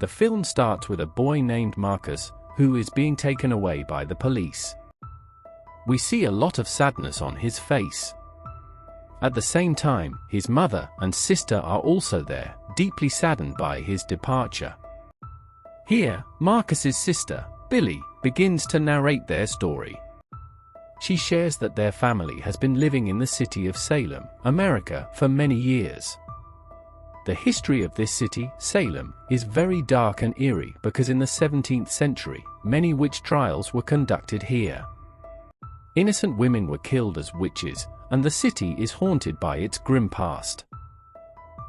The film starts with a boy named Marcus, who is being taken away by the police. We see a lot of sadness on his face. At the same time, his mother and sister are also there, deeply saddened by his departure. Here, Marcus's sister, Billy, begins to narrate their story. She shares that their family has been living in the city of Salem, America, for many years. The history of this city, Salem, is very dark and eerie because in the 17th century, many witch trials were conducted here. Innocent women were killed as witches, and the city is haunted by its grim past.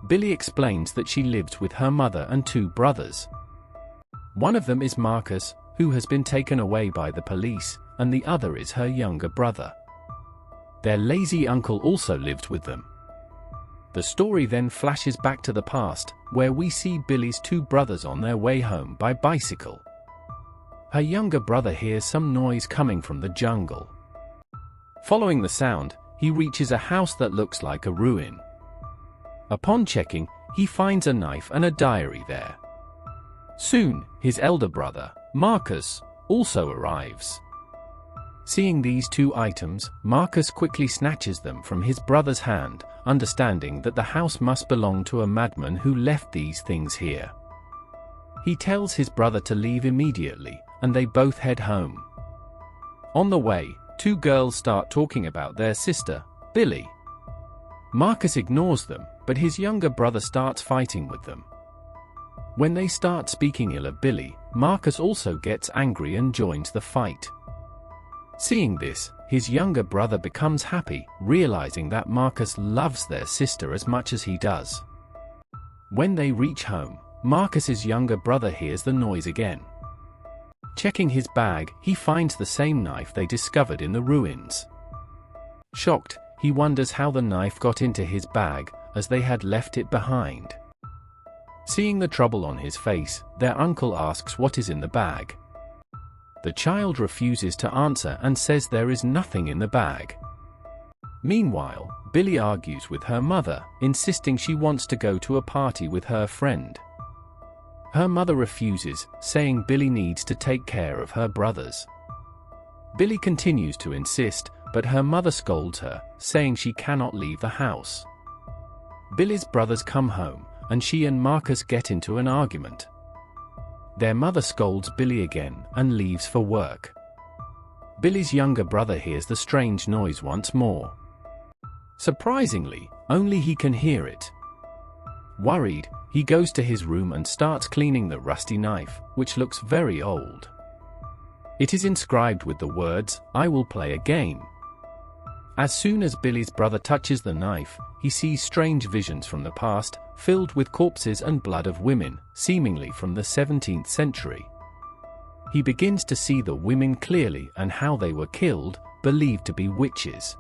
Billy explains that she lives with her mother and two brothers. One of them is Marcus, who has been taken away by the police, and the other is her younger brother. Their lazy uncle also lived with them. The story then flashes back to the past, where we see Billy's two brothers on their way home by bicycle. Her younger brother hears some noise coming from the jungle. Following the sound, he reaches a house that looks like a ruin. Upon checking, he finds a knife and a diary there. Soon, his elder brother, Marcus, also arrives. Seeing these two items, Marcus quickly snatches them from his brother's hand, understanding that the house must belong to a madman who left these things here. He tells his brother to leave immediately, and they both head home. On the way, two girls start talking about their sister, Billy. Marcus ignores them, but his younger brother starts fighting with them. When they start speaking ill of Billy, Marcus also gets angry and joins the fight. Seeing this, his younger brother becomes happy, realizing that Marcus loves their sister as much as he does. When they reach home, Marcus's younger brother hears the noise again. Checking his bag, he finds the same knife they discovered in the ruins. Shocked, he wonders how the knife got into his bag, as they had left it behind. Seeing the trouble on his face, their uncle asks what is in the bag. The child refuses to answer and says there is nothing in the bag. Meanwhile, Billy argues with her mother, insisting she wants to go to a party with her friend. Her mother refuses, saying Billy needs to take care of her brothers. Billy continues to insist, but her mother scolds her, saying she cannot leave the house. Billy's brothers come home, and she and Marcus get into an argument. Their mother scolds Billy again and leaves for work. Billy's younger brother hears the strange noise once more. Surprisingly, only he can hear it. Worried, he goes to his room and starts cleaning the rusty knife, which looks very old. It is inscribed with the words, "I will play a game." As soon as Billy's brother touches the knife, he sees strange visions from the past, filled with corpses and blood of women, seemingly from the 17th century. He begins to see the women clearly and how they were killed, believed to be witches.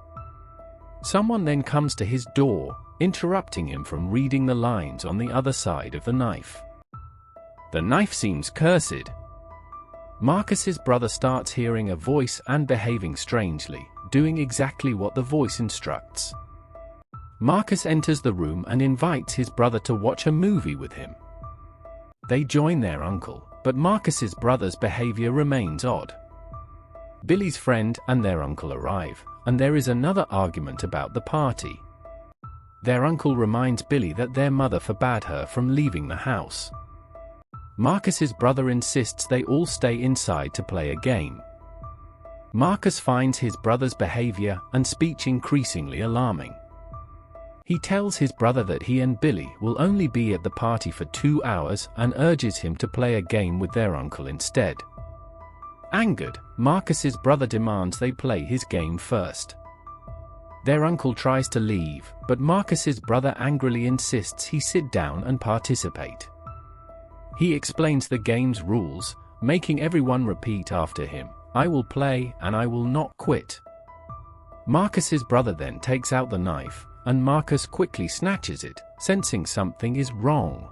Someone then comes to his door, interrupting him from reading the lines on the other side of the knife. The knife seems cursed. Marcus's brother starts hearing a voice and behaving strangely, doing exactly what the voice instructs. Marcus enters the room and invites his brother to watch a movie with him. They join their uncle, but Marcus's brother's behavior remains odd. Billy's friend and their uncle arrive, and there is another argument about the party. Their uncle reminds Billy that their mother forbade her from leaving the house. Marcus's brother insists they all stay inside to play a game. Marcus finds his brother's behavior and speech increasingly alarming. He tells his brother that he and Billy will only be at the party for 2 hours and urges him to play a game with their uncle instead. Angered, Marcus's brother demands they play his game first. Their uncle tries to leave, but Marcus's brother angrily insists he sit down and participate. He explains the game's rules, making everyone repeat after him, "I will play and I will not quit." Marcus's brother then takes out the knife, and Marcus quickly snatches it, sensing something is wrong.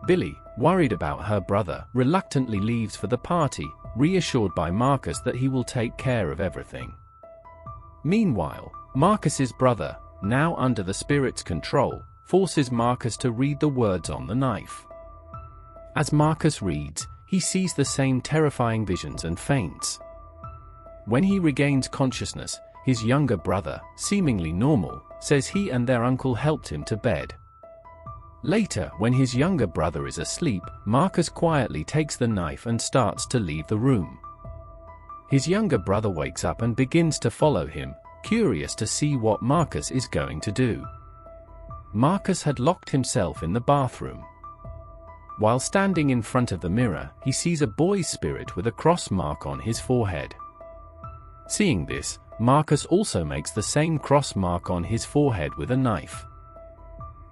Billy, worried about her brother, reluctantly leaves for the party, reassured by Marcus that he will take care of everything. Meanwhile, Marcus's brother, now under the spirit's control, forces Marcus to read the words on the knife. As Marcus reads, he sees the same terrifying visions and faints. When he regains consciousness, his younger brother, seemingly normal, says he and their uncle helped him to bed. Later, when his younger brother is asleep, Marcus quietly takes the knife and starts to leave the room. His younger brother wakes up and begins to follow him, curious to see what Marcus is going to do. Marcus had locked himself in the bathroom. While standing in front of the mirror, he sees a boy's spirit with a cross mark on his forehead. Seeing this, Marcus also makes the same cross mark on his forehead with a knife.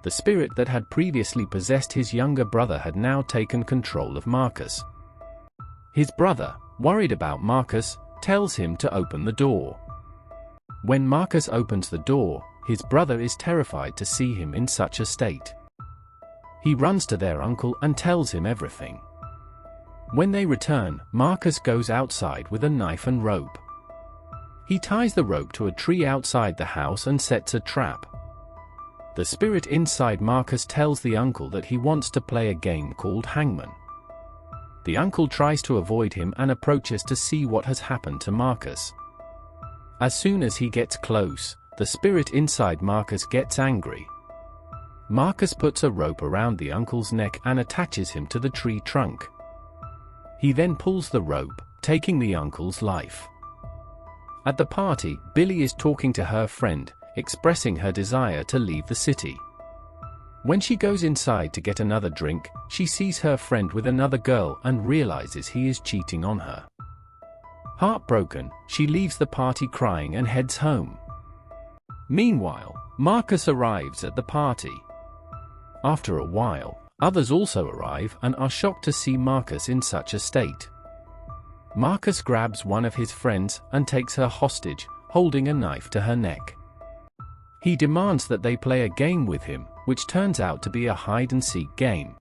The spirit that had previously possessed his younger brother had now taken control of Marcus. His brother, worried about Marcus, tells him to open the door. When Marcus opens the door, his brother is terrified to see him in such a state. He runs to their uncle and tells him everything. When they return, Marcus goes outside with a knife and rope. He ties the rope to a tree outside the house and sets a trap. The spirit inside Marcus tells the uncle that he wants to play a game called Hangman. The uncle tries to avoid him and approaches to see what has happened to Marcus. As soon as he gets close, the spirit inside Marcus gets angry. Marcus puts a rope around the uncle's neck and attaches him to the tree trunk. He then pulls the rope, taking the uncle's life. At the party, Billy is talking to her friend, expressing her desire to leave the city. When she goes inside to get another drink, she sees her friend with another girl and realizes he is cheating on her. Heartbroken, she leaves the party crying and heads home. Meanwhile, Marcus arrives at the party. After a while, others also arrive and are shocked to see Marcus in such a state. Marcus grabs one of his friends and takes her hostage, holding a knife to her neck. He demands that they play a game with him, which turns out to be a hide-and-seek game.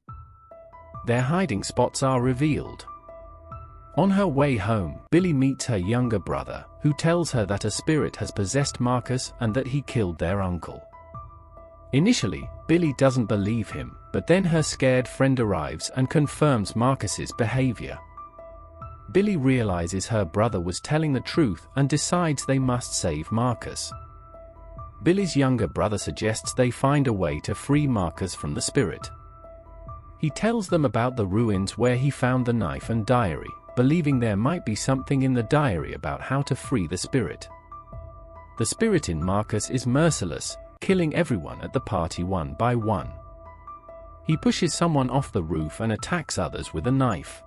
Their hiding spots are revealed. On her way home, Billy meets her younger brother, who tells her that a spirit has possessed Marcus and that he killed their uncle. Initially, Billy doesn't believe him, but then her scared friend arrives and confirms Marcus's behavior. Billy realizes her brother was telling the truth and decides they must save Marcus. Billy's younger brother suggests they find a way to free Marcus from the spirit. He tells them about the ruins where he found the knife and diary, believing there might be something in the diary about how to free the spirit. The spirit in Marcus is merciless, killing everyone at the party one by one. He pushes someone off the roof and attacks others with a knife.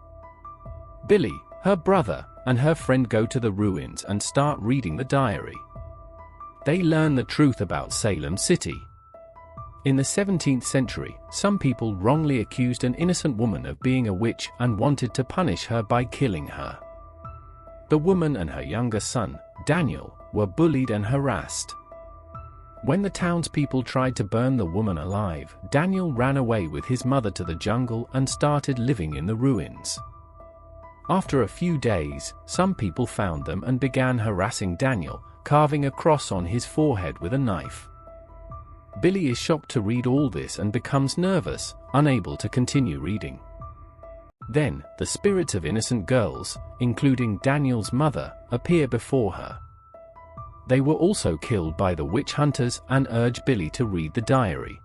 Billy, her brother, and her friend go to the ruins and start reading the diary. They learn the truth about Salem City. In the 17th century, some people wrongly accused an innocent woman of being a witch and wanted to punish her by killing her. The woman and her younger son, Daniel, were bullied and harassed. When the townspeople tried to burn the woman alive, Daniel ran away with his mother to the jungle and started living in the ruins. After a few days, some people found them and began harassing Daniel, carving a cross on his forehead with a knife. Billy is shocked to read all this and becomes nervous, unable to continue reading. Then, the spirits of innocent girls, including Daniel's mother, appear before her. They were also killed by the witch hunters and urge Billy to read the diary.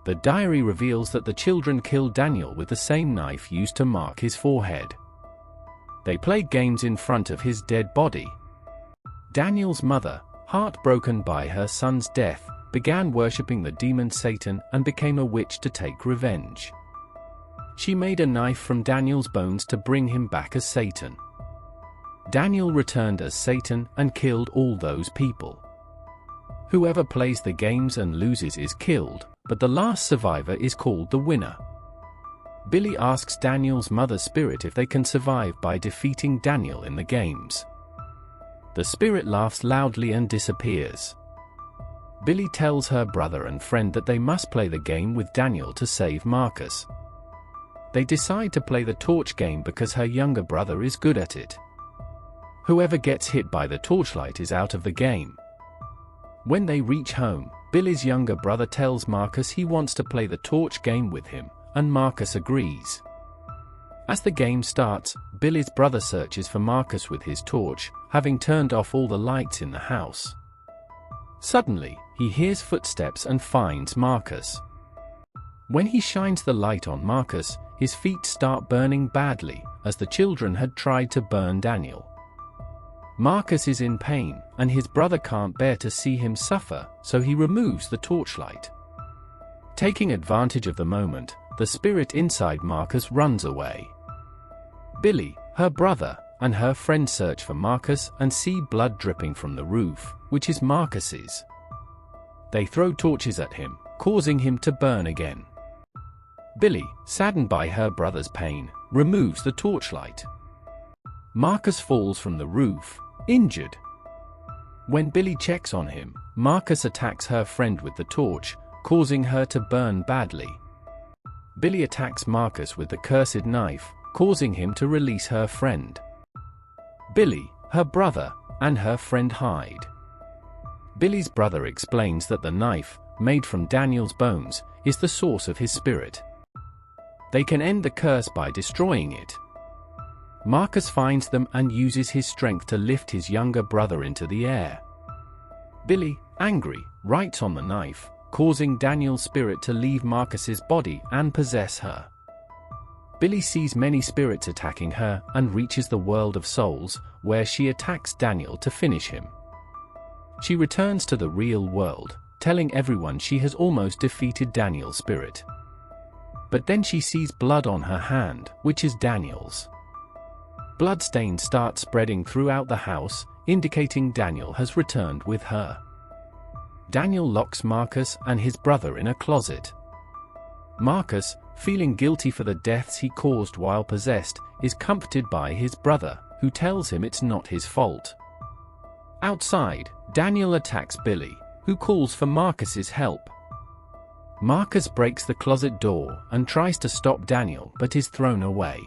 The diary reveals that the children killed Daniel with the same knife used to mark his forehead. They played games in front of his dead body. Daniel's mother, heartbroken by her son's death, began worshipping the demon Satan and became a witch to take revenge. She made a knife from Daniel's bones to bring him back as Satan. Daniel returned as Satan and killed all those people. Whoever plays the games and loses is killed, but the last survivor is called the winner. Billy asks Daniel's mother's spirit if they can survive by defeating Daniel in the games. The spirit laughs loudly and disappears. Billy tells her brother and friend that they must play the game with Daniel to save Marcus. They decide to play the torch game because her younger brother is good at it. Whoever gets hit by the torchlight is out of the game. When they reach home, Billy's younger brother tells Marcus he wants to play the torch game with him, and Marcus agrees. As the game starts, Billy's brother searches for Marcus with his torch, having turned off all the lights in the house. Suddenly, he hears footsteps and finds Marcus. When he shines the light on Marcus, his feet start burning badly, as the children had tried to burn Daniel. Marcus is in pain, and his brother can't bear to see him suffer, so he removes the torchlight. Taking advantage of the moment, the spirit inside Marcus runs away. Billy, her brother, and her friend search for Marcus and see blood dripping from the roof, which is Marcus's. They throw torches at him, causing him to burn again. Billy, saddened by her brother's pain, removes the torchlight. Marcus falls from the roof, injured. When Billy checks on him, Marcus attacks her friend with the torch, causing her to burn badly. Billy attacks Marcus with the cursed knife, causing him to release her friend. Billy, her brother, and her friend hide. Billy's brother explains that the knife, made from Daniel's bones, is the source of his spirit. They can end the curse by destroying it. Marcus finds them and uses his strength to lift his younger brother into the air. Billy, angry, writes on the knife, causing Daniel's spirit to leave Marcus's body and possess her. Billy sees many spirits attacking her and reaches the world of souls, where she attacks Daniel to finish him. She returns to the real world, telling everyone she has almost defeated Daniel's spirit. But then she sees blood on her hand, which is Daniel's. Bloodstains start spreading throughout the house, indicating Daniel has returned with her. Daniel locks Marcus and his brother in a closet. Marcus, feeling guilty for the deaths he caused while possessed, is comforted by his brother, who tells him it's not his fault. Outside, Daniel attacks Billy, who calls for Marcus's help. Marcus breaks the closet door and tries to stop Daniel but is thrown away.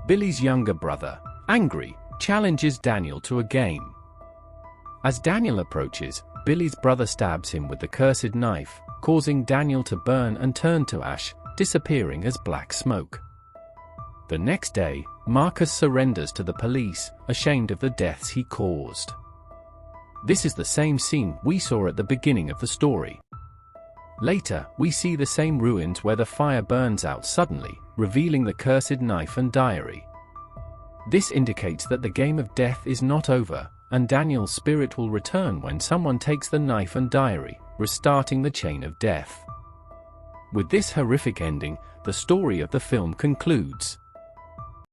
Billy's younger brother, angry, challenges Daniel to a game. As Daniel approaches, Billy's brother stabs him with the cursed knife, causing Daniel to burn and turn to ash, disappearing as black smoke. The next day, Marcus surrenders to the police, ashamed of the deaths he caused. This is the same scene we saw at the beginning of the story. Later, we see the same ruins where the fire burns out suddenly, revealing the cursed knife and diary. This indicates that the game of death is not over, and Daniel's spirit will return when someone takes the knife and diary, restarting the chain of death. With this horrific ending, the story of the film concludes.